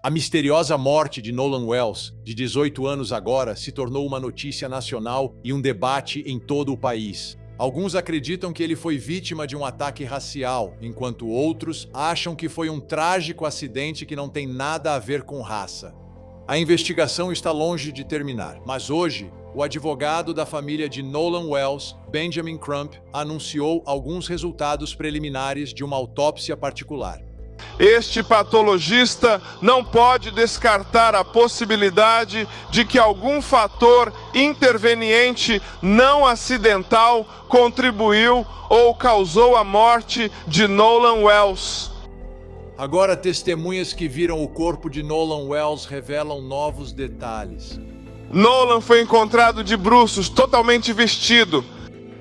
A misteriosa morte de Nolan Wells, de 18 anos agora, se tornou uma notícia nacional e um debate em todo o país. Alguns acreditam que ele foi vítima de um ataque racial, enquanto outros acham que foi um trágico acidente que não tem nada a ver com raça. A investigação está longe de terminar, mas hoje, o advogado da família de Nolan Wells, Benjamin Crump, anunciou alguns resultados preliminares de uma autópsia particular. Este patologista não pode descartar a possibilidade de que algum fator interveniente não acidental contribuiu ou causou a morte de Nolan Wells. Agora, testemunhas que viram o corpo de Nolan Wells revelam novos detalhes. Nolan foi encontrado de bruços, totalmente vestido.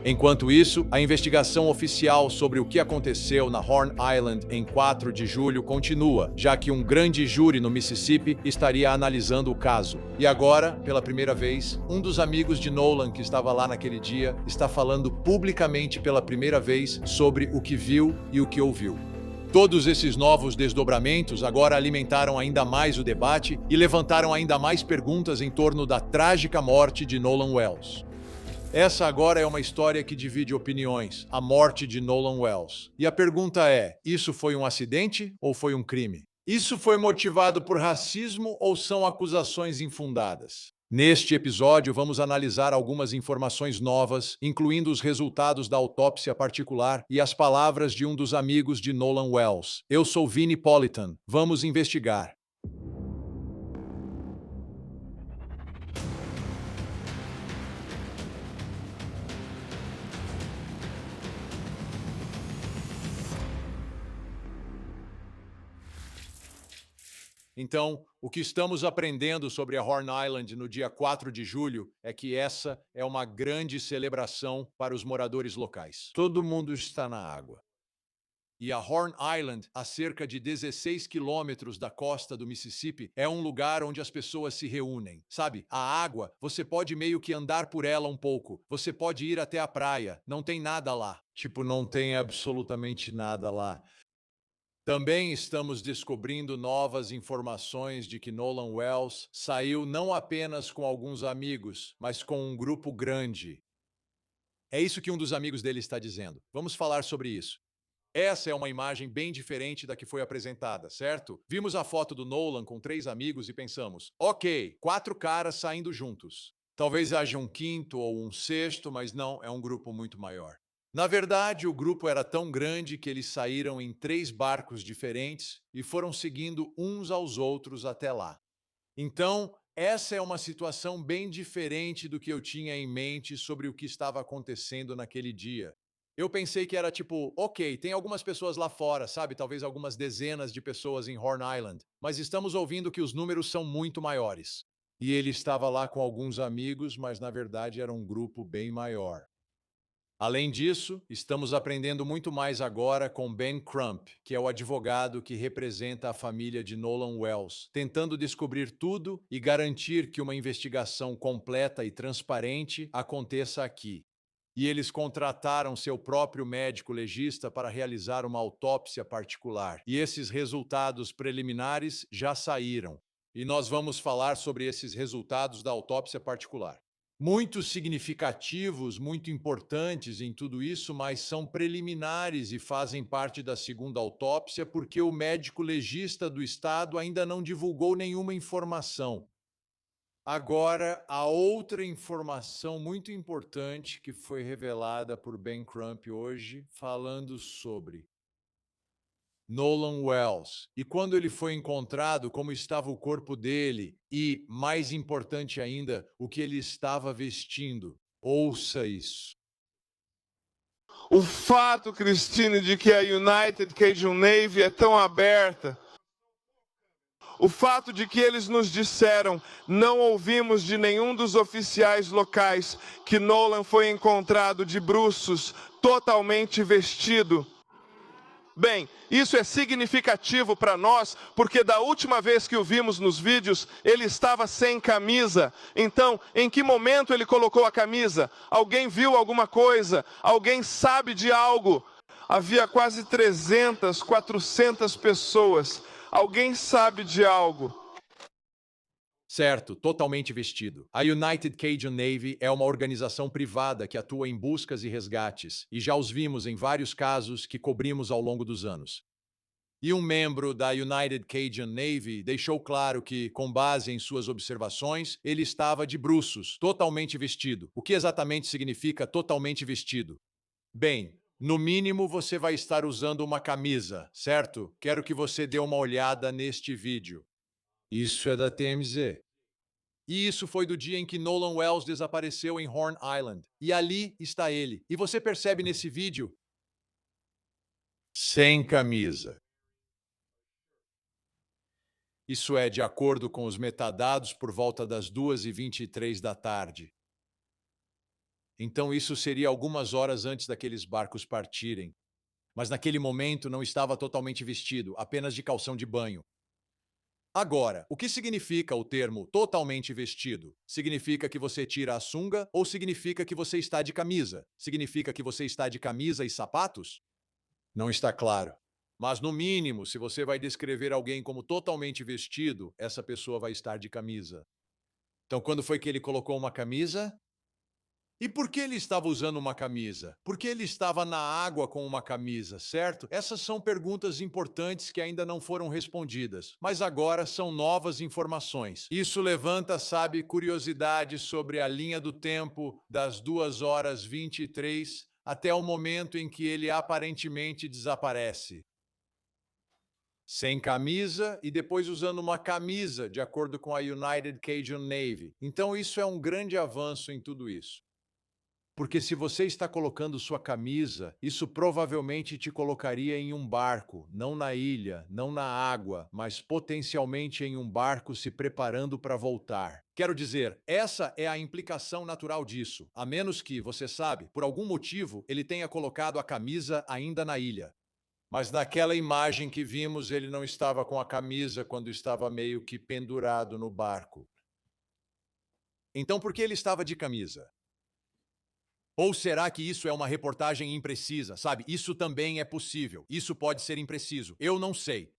Enquanto isso, a investigação oficial sobre o que aconteceu na Horn Island em 4 de julho continua, já que um grande júri no Mississippi estaria analisando o caso. E agora, pela primeira vez, um dos amigos de Nolan que estava lá naquele dia está falando publicamente pela primeira vez sobre o que viu e o que ouviu. Todos esses novos desdobramentos agora alimentaram ainda mais o debate e levantaram ainda mais perguntas em torno da trágica morte de Nolan Wells. Essa agora é uma história que divide opiniões, a morte de Nolan Wells. E a pergunta é, isso foi um acidente ou foi um crime? Isso foi motivado por racismo ou são acusações infundadas? Neste episódio, vamos analisar algumas informações novas, incluindo os resultados da autópsia particular e as palavras de um dos amigos de Nolan Wells. Eu sou Vinnie Politan. Vamos investigar. Então, o que estamos aprendendo sobre a Horn Island no dia 4 de julho é que essa é uma grande celebração para os moradores locais. Todo mundo está na água. E a Horn Island, a cerca de 16 quilômetros da costa do Mississippi, é um lugar onde as pessoas se reúnem. Sabe, a água, você pode meio que andar por ela um pouco. Você pode ir até a praia. Não tem nada lá. Tipo, não tem absolutamente nada lá. Também estamos descobrindo novas informações de que Nolan Wells saiu não apenas com alguns amigos, mas com um grupo grande. É isso que um dos amigos dele está dizendo. Vamos falar sobre isso. Essa é uma imagem bem diferente da que foi apresentada, certo? Vimos a foto do Nolan com 3 amigos e pensamos, ok, 4 caras saindo juntos. Talvez haja um quinto ou um sexto, mas não, é um grupo muito maior. Na verdade, o grupo era tão grande que eles saíram em 3 barcos diferentes e foram seguindo uns aos outros até lá. Então, essa é uma situação bem diferente do que eu tinha em mente sobre o que estava acontecendo naquele dia. Eu pensei que era tipo, ok, tem algumas pessoas lá fora, sabe? Talvez algumas dezenas de pessoas em Horn Island, mas estamos ouvindo que os números são muito maiores. E ele estava lá com alguns amigos, mas na verdade era um grupo bem maior. Além disso, estamos aprendendo muito mais agora com Ben Crump, que é o advogado que representa a família de Nolan Wells, tentando descobrir tudo e garantir que uma investigação completa e transparente aconteça aqui. E eles contrataram seu próprio médico legista para realizar uma autópsia particular. E esses resultados preliminares já saíram. E nós vamos falar sobre esses resultados da autópsia particular. Muito significativos, muito importantes em tudo isso, mas são preliminares e fazem parte da segunda autópsia porque o médico legista do estado ainda não divulgou nenhuma informação. Agora, a outra informação muito importante que foi revelada por Ben Crump hoje, falando sobre Nolan Wells. E quando ele foi encontrado, como estava o corpo dele e, mais importante ainda, o que ele estava vestindo. Ouça isso. O fato, Christine, de que a United Cajun Navy é tão aberta, o fato de que eles nos disseram, não ouvimos de nenhum dos oficiais locais que Nolan foi encontrado de bruços, totalmente vestido. Bem, isso é significativo para nós, porque da última vez que o vimos nos vídeos, ele estava sem camisa. Então, em que momento ele colocou a camisa? Alguém viu alguma coisa? Alguém sabe de algo? Havia quase 300, 400 pessoas Alguém sabe de algo? Certo, totalmente vestido. A United Cajun Navy é uma organização privada que atua em buscas e resgates, e já os vimos em vários casos que cobrimos ao longo dos anos. E um membro da United Cajun Navy deixou claro que, com base em suas observações, ele estava de bruços, totalmente vestido. O que exatamente significa totalmente vestido? Bem, no mínimo você vai estar usando uma camisa, certo? Quero que você dê uma olhada neste vídeo. Isso é da TMZ. E isso foi do dia em que Nolan Wells desapareceu em Horn Island. E ali está ele. E você percebe nesse vídeo? Sem camisa. Isso é de acordo com os metadados por volta das 2h23 da tarde. Então isso seria algumas horas antes daqueles barcos partirem. Mas naquele momento não estava totalmente vestido, apenas de calção de banho. Agora, o que significa o termo totalmente vestido? Significa que você tira a sunga ou significa que você está de camisa? Significa que você está de camisa e sapatos? Não está claro. Mas, no mínimo, se você vai descrever alguém como totalmente vestido, essa pessoa vai estar de camisa. Então, quando foi que ele colocou uma camisa? E por que ele estava usando uma camisa? Por que ele estava na água com uma camisa, certo? Essas são perguntas importantes que ainda não foram respondidas, mas agora são novas informações. Isso levanta, sabe, curiosidade sobre a linha do tempo das 2h23 até o momento em que ele aparentemente desaparece. Sem camisa e depois usando uma camisa, de acordo com a United Cajun Navy. Então isso é um grande avanço em tudo isso. Porque se você está colocando sua camisa, isso provavelmente te colocaria em um barco, não na ilha, não na água, mas potencialmente em um barco se preparando para voltar. Quero dizer, essa é a implicação natural disso, a menos que, você sabe, por algum motivo, ele tenha colocado a camisa ainda na ilha. Mas naquela imagem que vimos, ele não estava com a camisa quando estava meio que pendurado no barco. Então, por que ele estava de camisa? Ou será que isso é uma reportagem imprecisa, sabe? Isso também é possível. Isso pode ser impreciso. Eu não sei.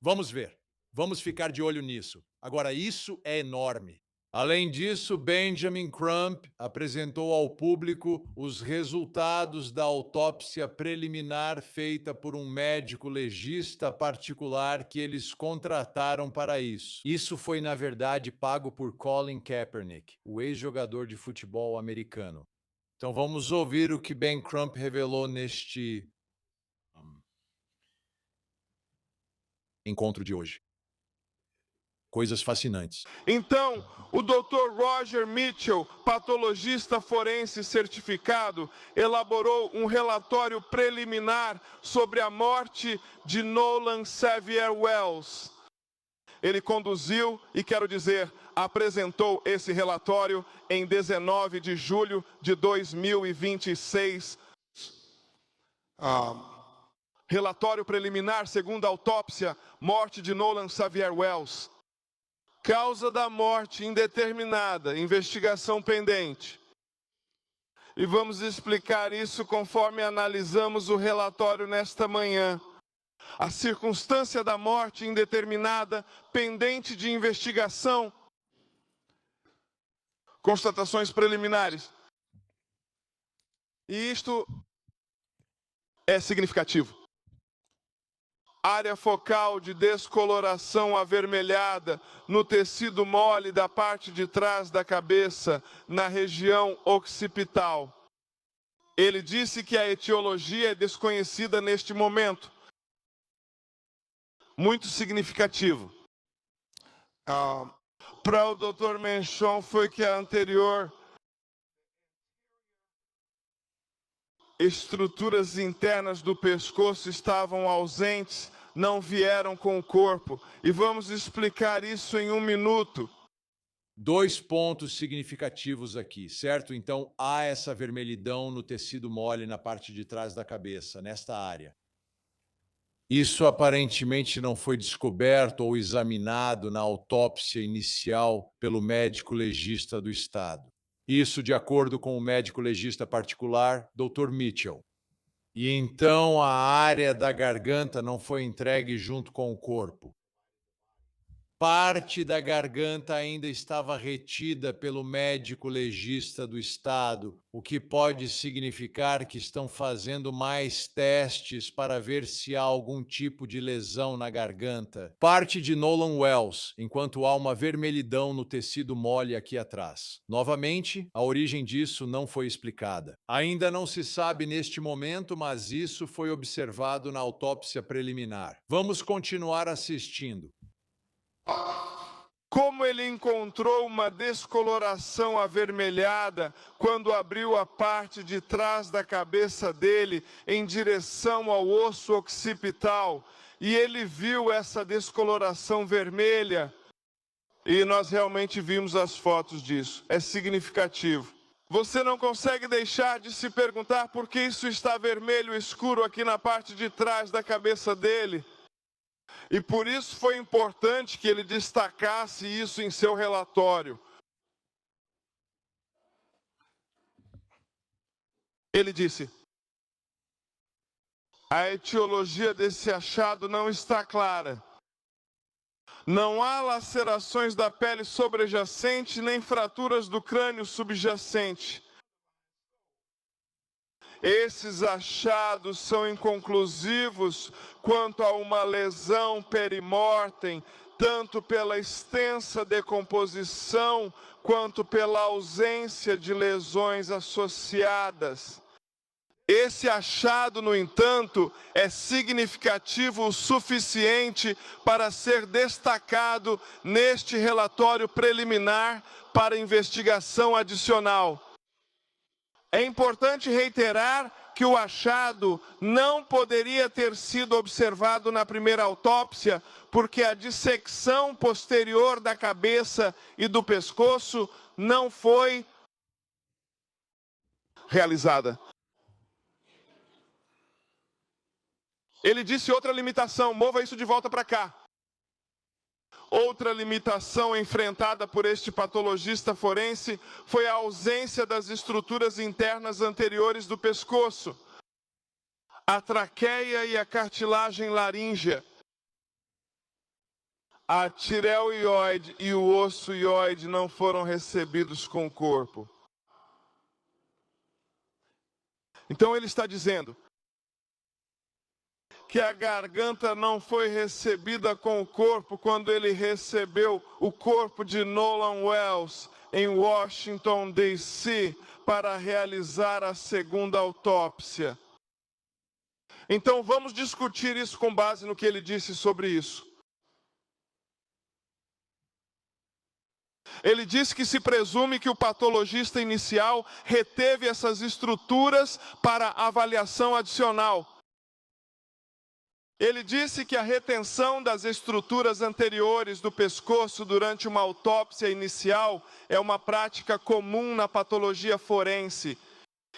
Vamos ver. Vamos ficar de olho nisso. Agora, isso é enorme. Além disso, Benjamin Crump apresentou ao público os resultados da autópsia preliminar feita por um médico legista particular que eles contrataram para isso. Isso foi, na verdade, pago por Colin Kaepernick, o ex-jogador de futebol americano. Então vamos ouvir o que Ben Crump revelou neste encontro de hoje. Coisas fascinantes. Então, o Dr. Roger Mitchell, patologista forense certificado, elaborou um relatório preliminar sobre a morte de Nolan Xavier Wells. Ele conduziu e, quero dizer, apresentou esse relatório em 19 de julho de 2026. Relatório preliminar, segundo a autópsia, morte de Nolan Xavier Wells. Causa da morte indeterminada, investigação pendente. E vamos explicar isso conforme analisamos o relatório nesta manhã. A circunstância da morte indeterminada, pendente de investigação. Constatações preliminares. E isto é significativo. Área focal de descoloração avermelhada no tecido mole da parte de trás da cabeça, na região occipital. Ele disse que a etiologia é desconhecida neste momento. Muito significativo. Para o Dr. Menchon foi que a anterior estruturas internas do pescoço estavam ausentes, não vieram com o corpo. E vamos explicar isso em um minuto. 2 pontos significativos aqui, certo? Então, há essa vermelhidão no tecido mole na parte de trás da cabeça, nesta área. Isso aparentemente não foi descoberto ou examinado na autópsia inicial pelo médico legista do estado. Isso de acordo com o médico legista particular, Dr. Mitchell. E então a área da garganta não foi entregue junto com o corpo. Parte da garganta ainda estava retida pelo médico legista do estado, o que pode significar que estão fazendo mais testes para ver se há algum tipo de lesão na garganta. Parte de Nolan Wells, enquanto há uma vermelhidão no tecido mole aqui atrás. Novamente, a origem disso não foi explicada. Ainda não se sabe neste momento, mas isso foi observado na autópsia preliminar. Vamos continuar assistindo. Como ele encontrou uma descoloração avermelhada quando abriu a parte de trás da cabeça dele em direção ao osso occipital, e ele viu essa descoloração vermelha, e nós realmente vimos as fotos disso. É significativo. Você não consegue deixar de se perguntar por que isso está vermelho escuro aqui na parte de trás da cabeça dele. E por isso foi importante que ele destacasse isso em seu relatório. Ele disse: a etiologia desse achado não está clara. Não há lacerações da pele sobrejacente nem fraturas do crânio subjacente. Esses achados são inconclusivos quanto a uma lesão perimortem, tanto pela extensa decomposição quanto pela ausência de lesões associadas. Esse achado, no entanto, é significativo o suficiente para ser destacado neste relatório preliminar para investigação adicional. É importante reiterar que o achado não poderia ter sido observado na primeira autópsia, porque a dissecção posterior da cabeça e do pescoço não foi realizada. Ele disse outra limitação, mova isso de volta para cá. Outra limitação enfrentada por este patologista forense foi a ausência das estruturas internas anteriores do pescoço, a traqueia e a cartilagem laríngea, a tireoide e o osso ióide não foram recebidos com o corpo. Então ele está dizendo que a garganta não foi recebida com o corpo quando ele recebeu o corpo de Nolan Wells em Washington, D.C., para realizar a segunda autópsia. Então vamos discutir isso com base no que ele disse sobre isso. Ele disse que se presume que o patologista inicial reteve essas estruturas para avaliação adicional. Ele disse que a retenção das estruturas anteriores do pescoço durante uma autópsia inicial é uma prática comum na patologia forense.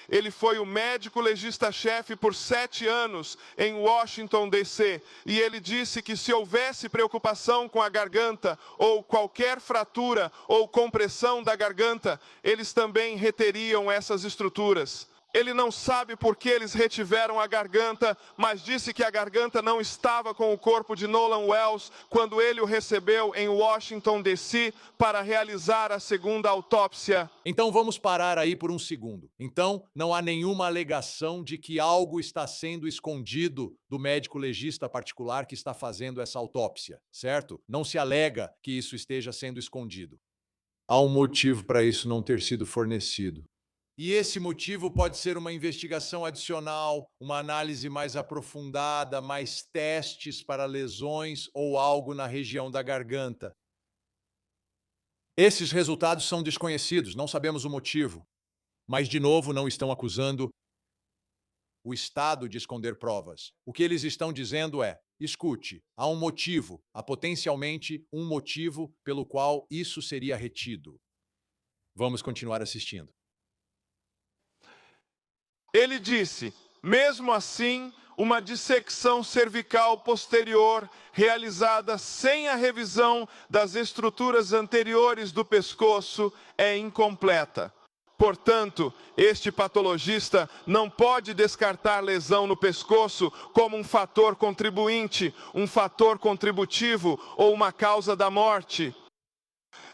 Ele foi o médico legista-chefe por 7 anos em Washington, D.C. E ele disse que se houvesse preocupação com a garganta, ou qualquer fratura ou compressão da garganta, eles também reteriam essas estruturas. Ele não sabe por que eles retiveram a garganta, mas disse que a garganta não estava com o corpo de Nolan Wells quando ele o recebeu em Washington, D.C. para realizar a segunda autópsia. Então vamos parar aí por um segundo. Então não há nenhuma alegação de que algo está sendo escondido do médico legista particular que está fazendo essa autópsia, certo? Não se alega que isso esteja sendo escondido. Há um motivo para isso não ter sido fornecido. E esse motivo pode ser uma investigação adicional, uma análise mais aprofundada, mais testes para lesões ou algo na região da garganta. Esses resultados são desconhecidos, não sabemos o motivo. Mas, de novo, não estão acusando o Estado de esconder provas. O que eles estão dizendo é: escute, há um motivo, há potencialmente um motivo pelo qual isso seria retido. Vamos continuar assistindo. Ele disse, mesmo assim, uma dissecção cervical posterior realizada sem a revisão das estruturas anteriores do pescoço é incompleta. Portanto, este patologista não pode descartar lesão no pescoço como um fator contribuinte, um fator contributivo ou uma causa da morte.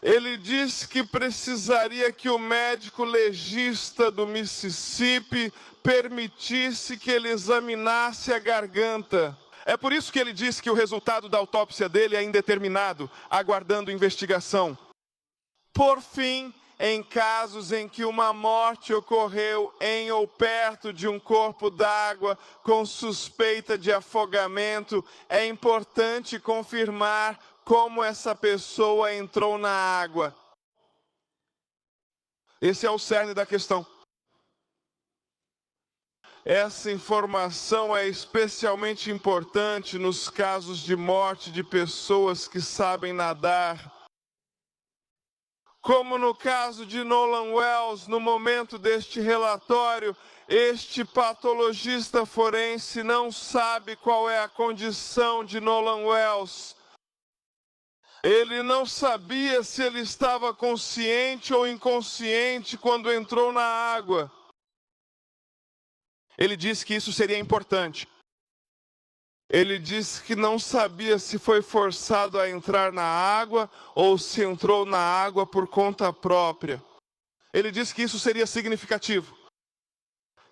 Ele disse que precisaria que o médico legista do Mississippi permitisse que ele examinasse a garganta. É por isso que ele disse que o resultado da autópsia dele é indeterminado, aguardando investigação. Por fim, em casos em que uma morte ocorreu em ou perto de um corpo d'água com suspeita de afogamento, é importante confirmar como essa pessoa entrou na água. Esse é o cerne da questão. Essa informação é especialmente importante nos casos de morte de pessoas que sabem nadar. Como no caso de Nolan Wells, no momento deste relatório, este patologista forense não sabe qual é a condição de Nolan Wells. Ele não sabia se ele estava consciente ou inconsciente quando entrou na água. Ele disse que isso seria importante. Ele disse que não sabia se foi forçado a entrar na água ou se entrou na água por conta própria. Ele disse que isso seria significativo.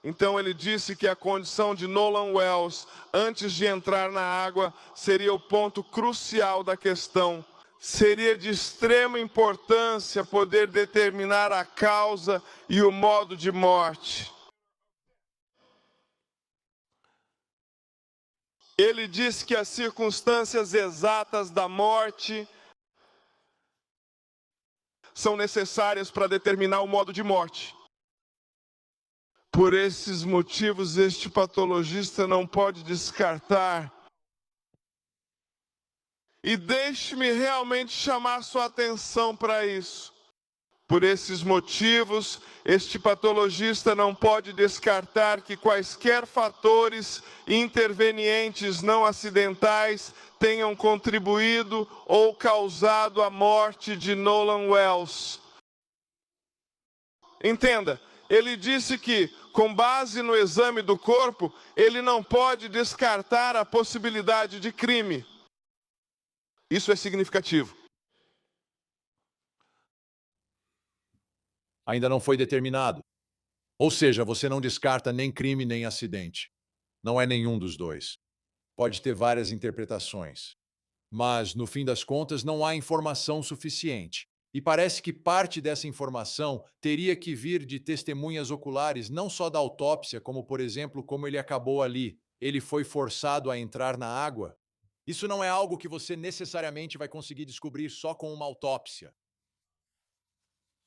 Então ele disse que a condição de Nolan Wells, antes de entrar na água, seria o ponto crucial da questão. Seria de extrema importância poder determinar a causa e o modo de morte. Ele disse que as circunstâncias exatas da morte são necessárias para determinar o modo de morte. Por esses motivos, este patologista não pode descartar. E deixe-me realmente chamar sua atenção para isso. Por esses motivos, este patologista não pode descartar que quaisquer fatores intervenientes não acidentais tenham contribuído ou causado a morte de Nolan Wells. Entenda, ele disse que, com base no exame do corpo, ele não pode descartar a possibilidade de crime. Isso é significativo. Ainda não foi determinado. Ou seja, você não descarta nem crime nem acidente. Não é nenhum dos dois. Pode ter várias interpretações. Mas, no fim das contas, não há informação suficiente. E parece que parte dessa informação teria que vir de testemunhas oculares, não só da autópsia, como, por exemplo, como ele acabou ali. Ele foi forçado a entrar na água. Isso não é algo que você necessariamente vai conseguir descobrir só com uma autópsia.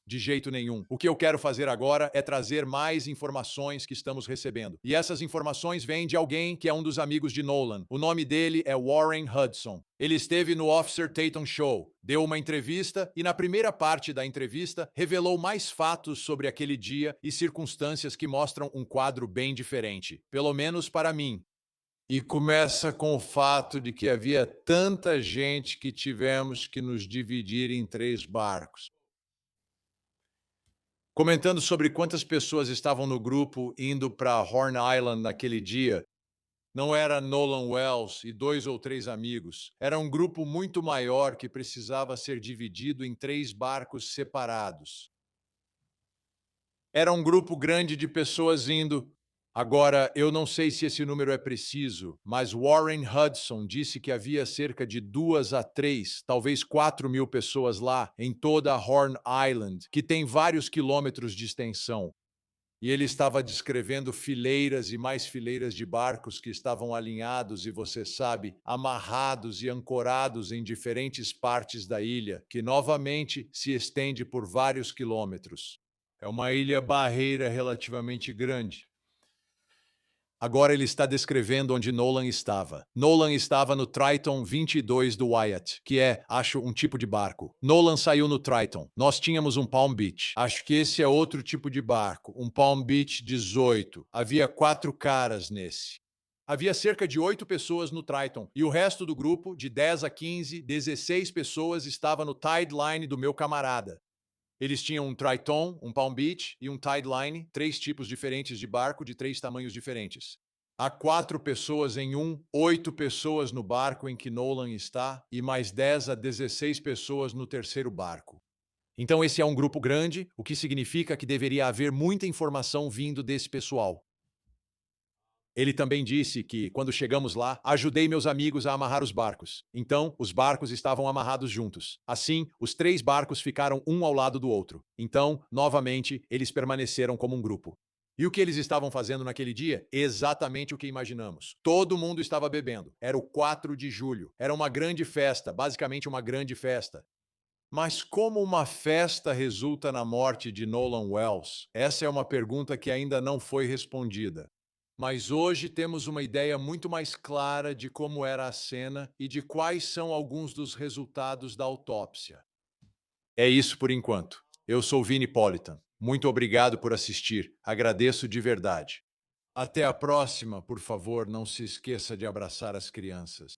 De jeito nenhum. O que eu quero fazer agora é trazer mais informações que estamos recebendo. E essas informações vêm de alguém que é um dos amigos de Nolan. O nome dele é Warren Hudson. Ele esteve no Officer Tatum Show, deu uma entrevista e, na primeira parte da entrevista, revelou mais fatos sobre aquele dia e circunstâncias que mostram um quadro bem diferente, pelo menos para mim. E começa com o fato de que havia tanta gente que tivemos que nos dividir em 3 barcos. Comentando sobre quantas pessoas estavam no grupo indo para Horn Island naquele dia, não era Nolan Wells e 2 ou 3 amigos. Era um grupo muito maior que precisava ser dividido em 3 barcos separados. Era um grupo grande de pessoas indo. Agora, eu não sei se esse número é preciso, mas Warren Hudson disse que havia cerca de 2 a 3, talvez 4 mil pessoas lá, em toda a Horn Island, que tem vários quilômetros de extensão. E ele estava descrevendo fileiras e mais fileiras de barcos que estavam alinhados e, você sabe, amarrados e ancorados em diferentes partes da ilha, que novamente se estende por vários quilômetros. É uma ilha-barreira relativamente grande. Agora ele está descrevendo onde Nolan estava. Nolan estava no Triton 22 do Wyatt, que é, acho, um tipo de barco. Nolan saiu no Triton. Nós tínhamos um Palm Beach. Acho que esse é outro tipo de barco. Um Palm Beach 18. Havia 4 caras nesse. Havia cerca de 8 pessoas no Triton, e o resto do grupo, de 10 a 15, 16 pessoas, estava no Tide Line do meu camarada. Eles tinham um Triton, um Palm Beach e um Tideline, 3 tipos diferentes de barco de 3 tamanhos diferentes. Há 4 pessoas em um, 8 pessoas no barco em que Nolan está e mais 10 a 16 pessoas no terceiro barco. Então esse é um grupo grande, o que significa que deveria haver muita informação vindo desse pessoal. Ele também disse que, quando chegamos lá, ajudei meus amigos a amarrar os barcos. Então, os barcos estavam amarrados juntos. Assim, os 3 barcos ficaram um ao lado do outro. Então, novamente, eles permaneceram como um grupo. E o que eles estavam fazendo naquele dia? Exatamente o que imaginamos. Todo mundo estava bebendo. Era o 4 de julho. Era uma grande festa, basicamente uma grande festa. Mas como uma festa resulta na morte de Nolan Wells? Essa é uma pergunta que ainda não foi respondida. Mas hoje temos uma ideia muito mais clara de como era a cena e de quais são alguns dos resultados da autópsia. É isso por enquanto. Eu sou Vini Politan. Muito obrigado por assistir. Agradeço de verdade. Até a próxima, por favor, não se esqueça de abraçar as crianças.